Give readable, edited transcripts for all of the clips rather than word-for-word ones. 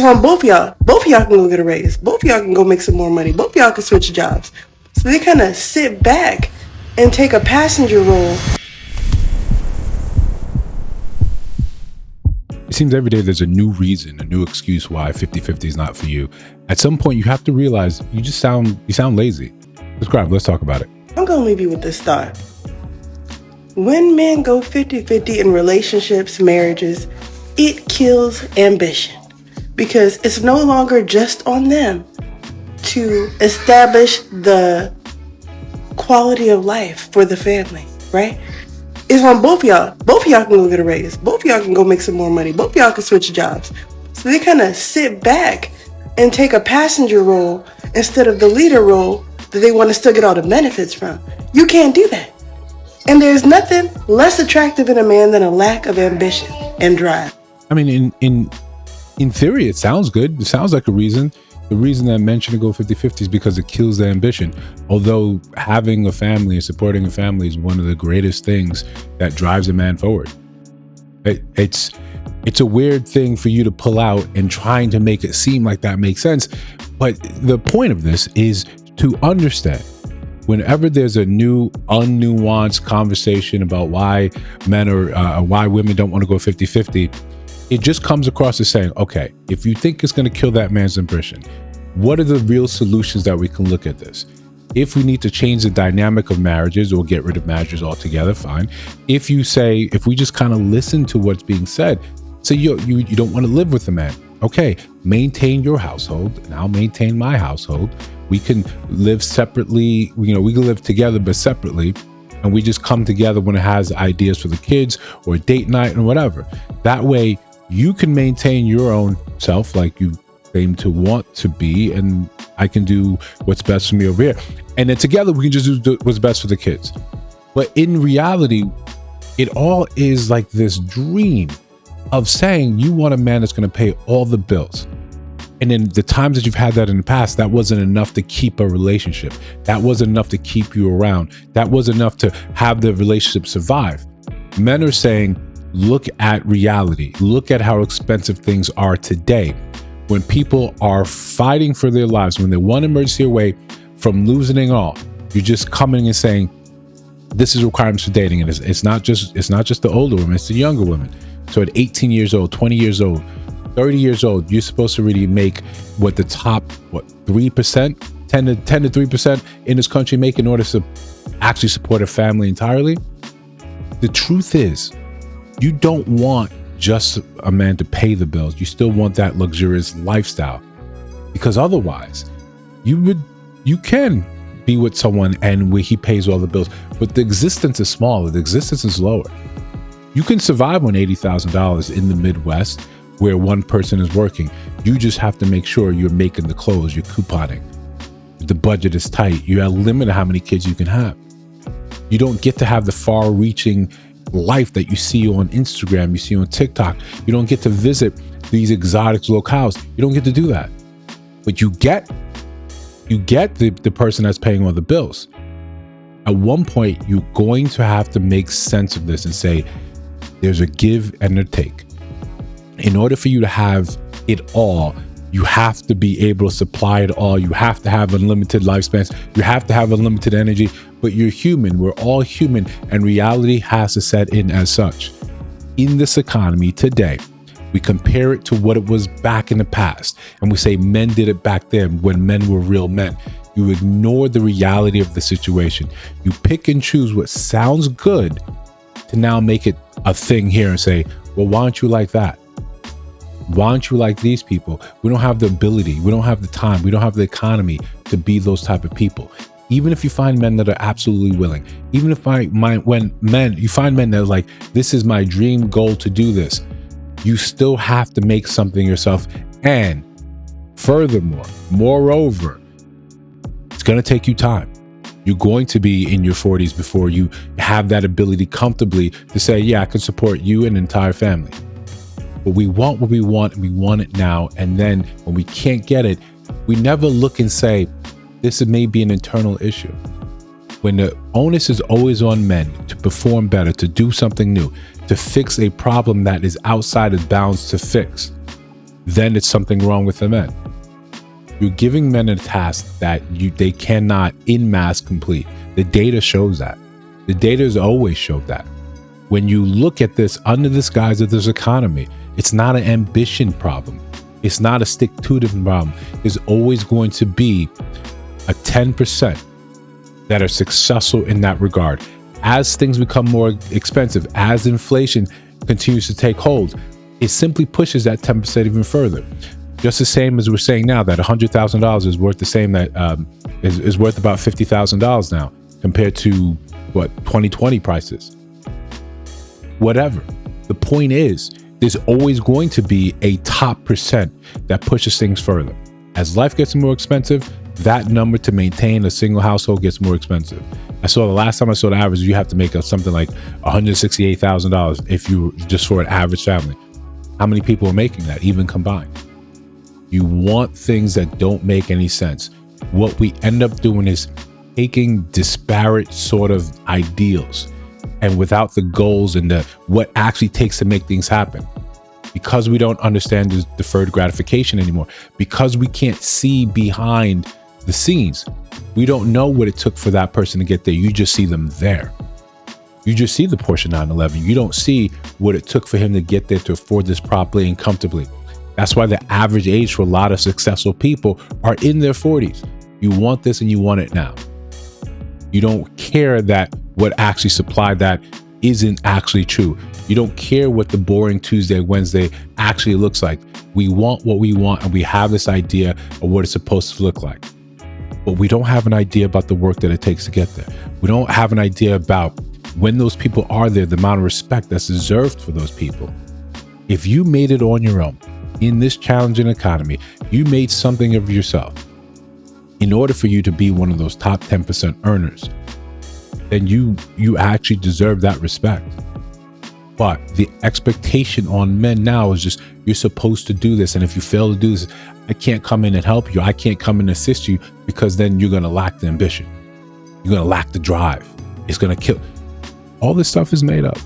on both of y'all. Both of y'all can go get a raise. Both of y'all can go make some more money. Both of y'all can switch jobs. So they kind of sit back and take a passenger role. It seems every day there's a new reason, a new excuse why 50-50 is not for you. At some point, you have to realize you sound lazy. Let's talk about it. I'm going to leave you with this thought. When men go 50-50 in relationships, marriages, it kills ambition because it's no longer just on them to establish the quality of life for the family, right? It's on both of y'all. Both of y'all can go get a raise. Both of y'all can go make some more money. Both of y'all can switch jobs. So they kind of sit back and take a passenger role instead of the leader role that they want to still get all the benefits from. You can't do that. And there's nothing less attractive in a man than a lack of ambition and drive. I mean, in theory, it sounds good. It sounds like a reason. The reason I mentioned to go 50-50 is because it kills the ambition. Although having a family and supporting a family is one of the greatest things that drives a man forward. It's a weird thing for you to pull out and trying to make it seem like that makes sense. But the point of this is to understand whenever there's a new unnuanced conversation about why men or why women don't want to go 50-50, it just comes across as saying, okay, if you think it's going to kill that man's ambition, what are the real solutions that we can look at this? If we need to change the dynamic of marriages or get rid of marriages altogether, fine. If we just kind of listen to what's being said, say you don't want to live with a man. Okay, maintain your household and I'll maintain my household. We can live separately, we can live together but separately, and we just come together when it has ideas for the kids or date night and whatever. That way you can maintain your own self like you claim to want to be, and I can do what's best for me over here. And then together we can just do what's best for the kids. But in reality, it all is like this dream of saying you want a man that's going to pay all the bills. And in the times that you've had that in the past, that wasn't enough to keep a relationship. That wasn't enough to keep you around. That wasn't enough to have the relationship survive. Men are saying, look at reality. Look at how expensive things are today. When people are fighting for their lives, when they're one emergency away from losing it all, you're just coming and saying, this is requirements for dating. And it's not just the older women, it's the younger women. So at 18 years old, 20 years old, 30 years old, you're supposed to really make what the top, 3%, 10 to 3% in this country make in order to actually support a family entirely. The truth is, you don't want just a man to pay the bills. You still want that luxurious lifestyle, because otherwise you can be with someone and where he pays all the bills, but the existence is smaller. The existence is lower. You can survive on $80,000 in the Midwest where one person is working. You just have to make sure you're making the clothes, you're couponing. The budget is tight. You have a limit of how many kids you can have. You don't get to have the far-reaching life that you see on Instagram, you see on TikTok. You don't get to visit these exotic locales. You don't get to do that. But you get the person that's paying all the bills. At one point, you're going to have to make sense of this and say, there's a give and a take. In order for you to have it all, you have to be able to supply it all. You have to have unlimited lifespans. You have to have unlimited energy, but you're human. We're all human, and reality has to set in as such. In this economy today, we compare it to what it was back in the past, and we say men did it back then when men were real men. You ignore the reality of the situation. You pick and choose what sounds good to now make it a thing here and say, well, why aren't you like that? Why aren't you like these people? We don't have the ability. We don't have the time. We don't have the economy to be those type of people. Even if you find men that are absolutely willing, even if you find men that are like, this is my dream goal to do this, you still have to make something yourself. And furthermore, moreover, it's going to take you time. You're going to be in your 40s before you have that ability comfortably to say, yeah, I can support you and an entire family. But we want what we want, and we want it now. And then when we can't get it, we never look and say, this may be an internal issue. When the onus is always on men to perform better, to do something new, to fix a problem that is outside of bounds to fix, then it's something wrong with the men. You're giving men a task that they cannot in mass complete. The data shows that. The data has always showed that. When you look at this under this guise of this economy, it's not an ambition problem. It's not a stick-to-it problem. There's always going to be a 10% that are successful in that regard. As things become more expensive, as inflation continues to take hold, it simply pushes that 10% even further. Just the same as we're saying now that $100,000 is worth the same that is worth about $50,000 now compared to what 2020 prices. Whatever. The point is, there's always going to be a top percent that pushes things further. As life gets more expensive, that number to maintain a single household gets more expensive. I saw the last time I saw the average, you have to make up something like $168,000 if you just for an average family. How many people are making that, even combined? You want things that don't make any sense. What we end up doing is taking disparate sort of ideals and without the goals and the what actually takes to make things happen. Because we don't understand this deferred gratification anymore, because we can't see behind the scenes, we don't know what it took for that person to get there. You just see them there. You just see the Porsche 911. You don't see what it took for him to get there to afford this properly and comfortably. That's why the average age for a lot of successful people are in their 40s. You want this and you want it now. You don't care that what actually supplied that isn't actually true. You don't care what the boring Tuesday, Wednesday actually looks like. We want what we want, and we have this idea of what it's supposed to look like. But we don't have an idea about the work that it takes to get there. We don't have an idea about when those people are there, the amount of respect that's deserved for those people. If you made it on your own in this challenging economy, you made something of yourself. In order for you to be one of those top 10% earners, then you actually deserve that respect. But the expectation on men now is just, you're supposed to do this. And if you fail to do this, I can't come in and help you. I can't come in and assist you, because then you're going to lack the ambition. You're going to lack the drive. It's going to kill. All this stuff is made up.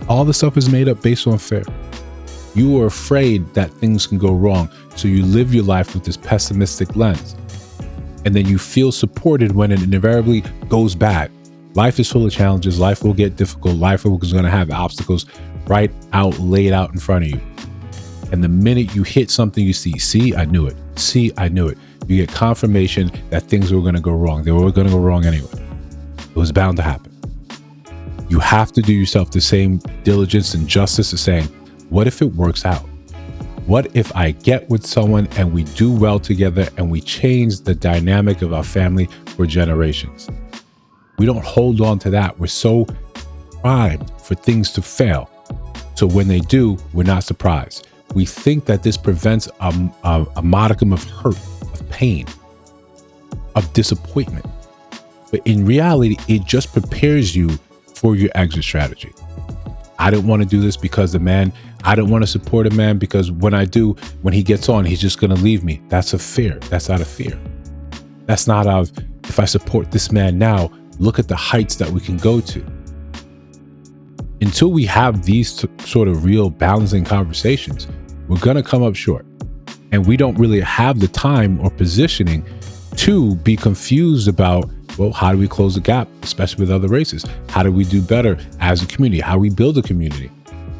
All this stuff is made up based on fear. You are afraid that things can go wrong. So you live your life with this pessimistic lens. And then you feel supported when it invariably goes bad. Life is full of challenges. Life will get difficult. Life is going to have obstacles laid out in front of you. And the minute you hit something, you see, I knew it. See, I knew it. You get confirmation that things were going to go wrong. They were going to go wrong anyway. It was bound to happen. You have to do yourself the same diligence and justice of saying, what if it works out? What if I get with someone and we do well together and we change the dynamic of our family for generations? We don't hold on to that. We're so primed for things to fail. So when they do, we're not surprised. We think that this prevents a modicum of hurt, of pain, of disappointment. But in reality, it just prepares you for your exit strategy. I didn't want to do this because I don't want to support a man because when I do, when he gets on, he's just going to leave me. That's a fear. That's out of fear. That's not out of, if I support this man now, look at the heights that we can go to. Until we have these sort of real balancing conversations, we're going to come up short. And we don't really have the time or positioning to be confused about, well, how do we close the gap, especially with other races? How do we do better as a community? How do we build a community?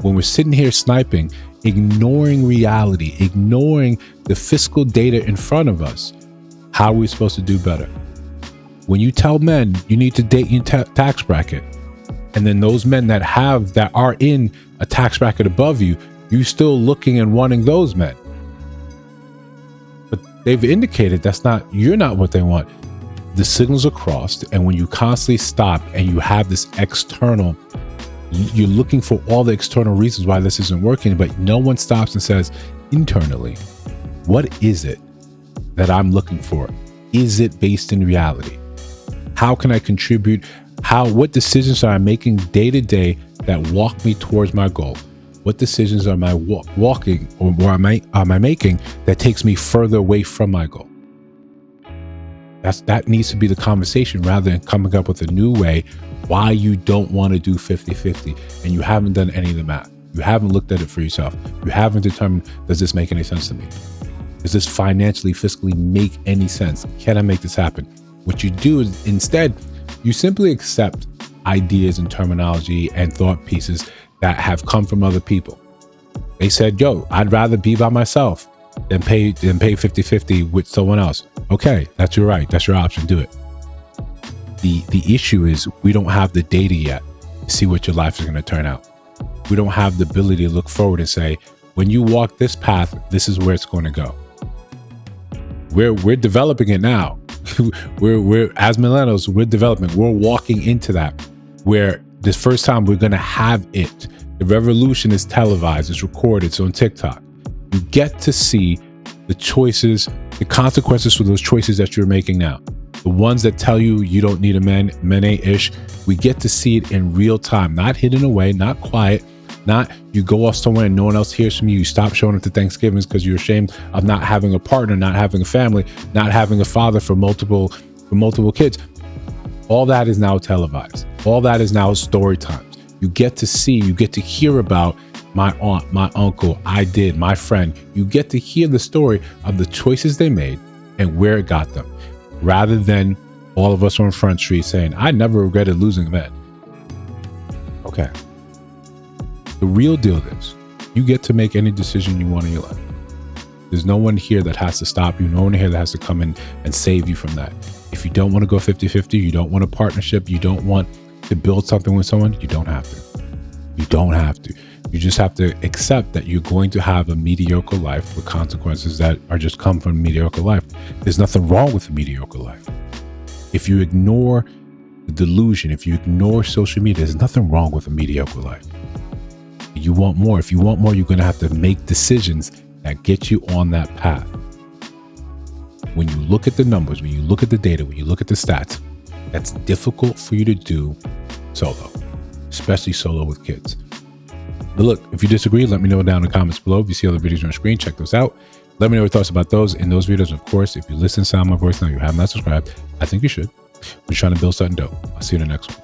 When we're sitting here sniping, ignoring reality, ignoring the fiscal data in front of us, how are we supposed to do better? When you tell men you need to date your tax bracket, and then those men that are in a tax bracket above you, you're still looking and wanting those men. But they've indicated you're not what they want. The signals are crossed, and when you constantly stop and you have this external, you're looking for all the external reasons why this isn't working, but no one stops and says internally, what is it that I'm looking for? Is it based in reality? How can I contribute? What decisions am I making day to day that walk me towards my goal? What decisions am I walking or am I making that takes me further away from my goal? That needs to be the conversation rather than coming up with a new way why you don't want to do 50-50 and you haven't done any of the math. You haven't looked at it for yourself. You haven't determined, does this make any sense to me? Does this financially, fiscally make any sense? Can I make this happen? What you do is instead, you simply accept ideas and terminology and thought pieces that have come from other people. They said, yo, I'd rather be by myself than pay 50-50 with someone else. Okay, that's your right. That's your option. Do it. The issue is we don't have the data yet to see what your life is going to turn out. We don't have the ability to look forward and say, when you walk this path, this is where it's going to go. We're developing it now. we're as millennials, we're developing. We're walking into that where this first time we're going to have it. The revolution is televised. It's recorded. It's on TikTok. You get to see the choices, the consequences for those choices that you're making now. The ones that tell you you don't need a man ain't ish. We get to see it in real time, not hidden away, not quiet, not you go off somewhere and no one else hears from you. You stop showing up to Thanksgivings because you're ashamed of not having a partner, not having a family, not having a father for multiple kids. All that is now televised. All that is now story times. You get to see, you get to hear about my aunt, my uncle, my friend. You get to hear the story of the choices they made and where it got them, rather than all of us on Front Street saying, I never regretted losing a man. Okay. The real deal is you get to make any decision you want in your life. There's no one here that has to stop you. No one here that has to come in and save you from that. If you don't want to go 50-50, you don't want a partnership, you don't want to build something with someone, you don't have to. You don't have to. You just have to accept that you're going to have a mediocre life with consequences that are just come from a mediocre life. There's nothing wrong with a mediocre life. If you ignore the delusion, if you ignore social media, there's nothing wrong with a mediocre life. You want more. If you want more, you're going to have to make decisions that get you on that path. When you look at the numbers, when you look at the data, when you look at the stats, that's difficult for you to do solo, especially solo with kids. But look, if you disagree, let me know down in the comments below. If you see other videos on the screen, check those out. Let me know your thoughts about those in those videos. Of course, if you listen to sound my voice now, you have not subscribed, I think you should. We're trying to build something dope. I'll see you in the next one.